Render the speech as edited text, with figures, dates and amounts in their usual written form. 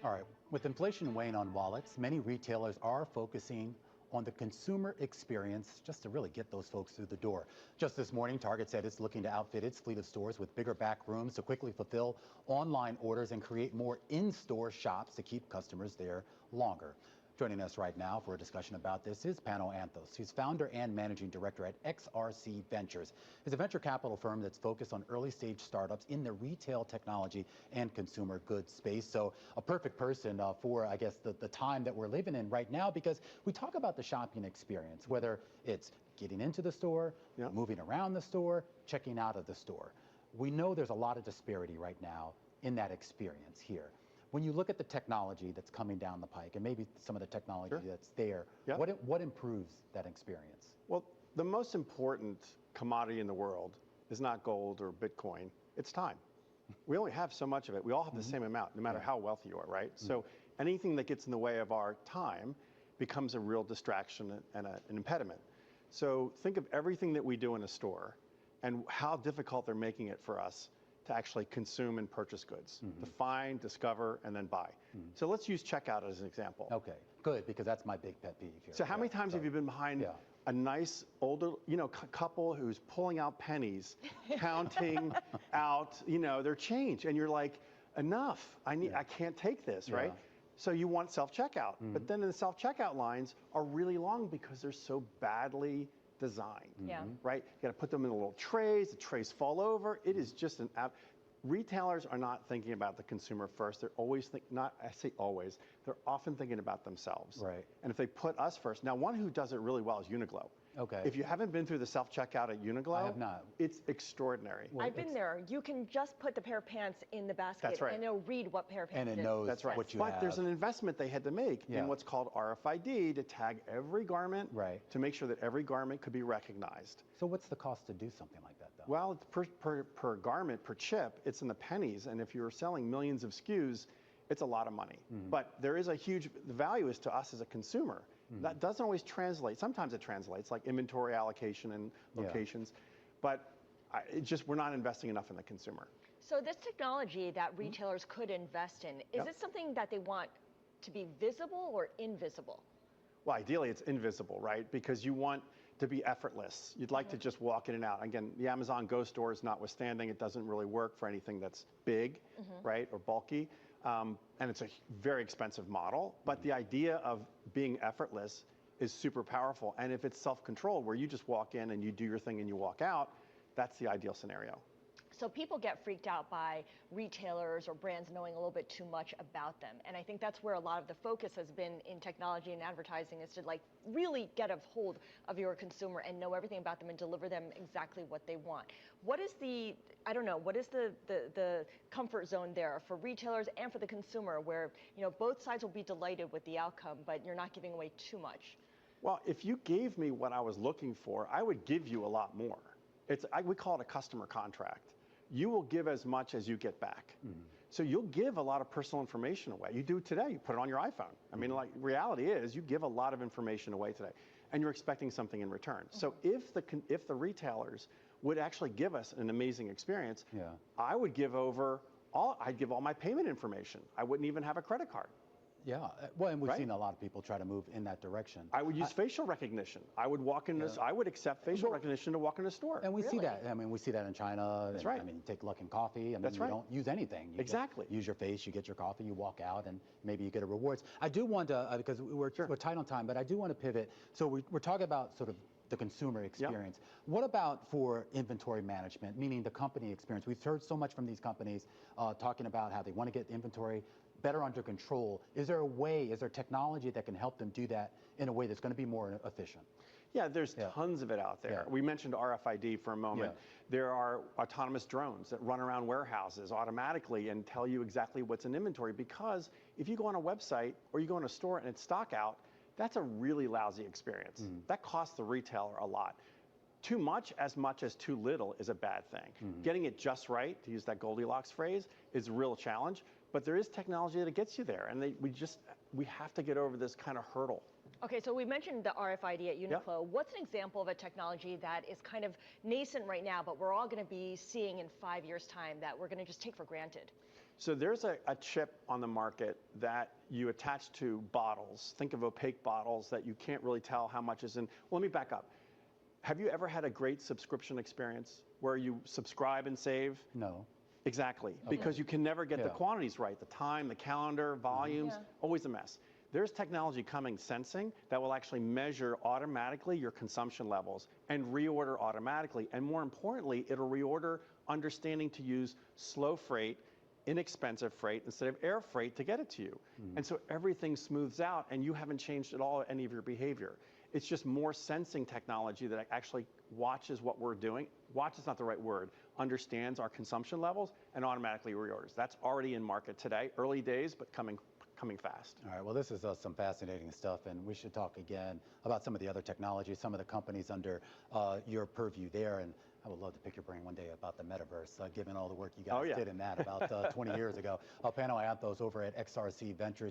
All right, with inflation weighing on wallets, many retailers are focusing on the consumer experience just to really get those folks through the door. Just this morning, Target said it's looking to outfit its fleet of stores with bigger back rooms to quickly fulfill online orders and create more in-store shops to keep customers there longer. Joining us right now for a discussion about this is Pano Anthos. He's founder and managing director at XRC Ventures. It's a venture capital firm that's focused on early stage startups in the retail technology and consumer goods space. So a perfect person for, I guess, the time that we're living in right now, because we talk about the shopping experience, whether it's getting into the store, moving around the store, checking out of the store. We know there's a lot of disparity right now in that experience here. When you look at the technology that's coming down the pike, and maybe some of the technology that's there, what improves that experience? Well, the most important commodity in the world is not gold or Bitcoin, it's time. We only have so much of it. We all have the same amount, no matter how wealthy you are, right? So anything that gets in the way of our time becomes a real distraction and an impediment. So think of everything that we do in a store and how difficult they're making it for us to actually consume and purchase goods, to find, discover, and then buy. So let's use checkout as an example. Okay, good, because that's my big pet peeve here. So how many times have you been behind a nice older, couple who's pulling out pennies, counting out, their change, and you're like, enough, I can't take this, right? So you want self-checkout, but then the self-checkout lines are really long because they're so badly designed, right? You got to put them in little trays. The trays fall over. It is just an app. Retailers are not thinking about the consumer first. They're always I say always. They're often thinking about themselves. Right. And if they put us first, now one who does it really well is Uniqlo. Okay. If you haven't been through the self-checkout at Uniqlo, I have not. It's extraordinary. I've been there. You can just put the pair of pants in the basket and it'll read what pair of pants and it knows what you have. But there's an investment they had to make in what's called RFID to tag every garment to make sure that every garment could be recognized. So what's the cost to do something like that, though? Well, it's per garment, per chip, it's in the pennies. And if you're selling millions of SKUs, it's a lot of money. But there is the value is to us as a consumer. That doesn't always translate. Sometimes it translates, like inventory allocation and locations. But we're not investing enough in the consumer. So this technology that retailers could invest in, is it something that they want to be visible or invisible? Well, ideally it's invisible, right? Because you want to be effortless. You'd like to just walk in and out. Again, the Amazon Go stores notwithstanding, it doesn't really work for anything that's big, right, or bulky. And it's a very expensive model, but the idea of being effortless is super powerful. And if it's self-controlled, where you just walk in and you do your thing and you walk out, that's the ideal scenario. So people get freaked out by retailers or brands knowing a little bit too much about them. And I think that's where a lot of the focus has been in technology and advertising, is to really get a hold of your consumer and know everything about them and deliver them exactly what they want. What is the comfort zone there for retailers and for the consumer, where both sides will be delighted with the outcome, but you're not giving away too much? Well, if you gave me what I was looking for, I would give you a lot more. We call it a customer contract. You will give as much as you get back. So you'll give a lot of personal information away. You do today, you put it on your iPhone. I mean, reality is you give a lot of information away today and you're expecting something in return. So if the retailers would actually give us an amazing experience, I would give I'd give all my payment information. I wouldn't even have a credit card. Yeah, well, and we've seen a lot of people try to move in that direction. I would use facial recognition. I would walk in I would accept facial recognition to walk in a store. And we see that. I mean, we see that in China. That's right. I mean, you take Luckin Coffee. I mean, you don't use anything. You just use your face, you get your coffee, you walk out, and maybe you get a rewards. I do want to, because we're tight on time, but I do want to pivot. So we're talking about sort of the consumer experience. What about for inventory management, meaning the company experience? We've heard so much from these companies talking about how they want to get inventory better under control. Is there technology that can help them do that in a way that's going to be more efficient? Yeah, there's tons of it out there. We mentioned RFID for a moment. There are autonomous drones that run around warehouses automatically and tell you exactly what's in inventory, because if you go on a website or you go in a store and it's stock out, that's a really lousy experience. That costs the retailer a lot. Too much as too little is a bad thing. Getting it just right, to use that Goldilocks phrase, is a real challenge. But there is technology that gets you there, and we have to get over this kind of hurdle. Okay, so we mentioned the RFID at Uniqlo. What's an example of a technology that is kind of nascent right now, but we're all going to be seeing in 5 years' time that we're going to just take for granted? So there's a chip on the market that you attach to bottles. Think of opaque bottles that you can't really tell how much is in. Well, let me back up. Have you ever had a great subscription experience where you subscribe and save? No. Exactly, because you can never get the quantities right. The time, the calendar, volumes, always a mess. There's technology coming, sensing, that will actually measure automatically your consumption levels and reorder automatically. And more importantly, it'll reorder understanding to use slow freight, inexpensive freight instead of air freight to get it to you. And so everything smooths out and you haven't changed at all any of your behavior. It's just more sensing technology that actually watches what we're doing. Watch is not the right word. Understands our consumption levels and automatically reorders. That's already in market today. Early days, but coming fast. All right, well, this is some fascinating stuff, and we should talk again about some of the other technologies, some of the companies under your purview there, and I would love to pick your brain one day about the metaverse, given all the work you guys did in that about 20 years ago. Pano Anthos over at XRC Ventures.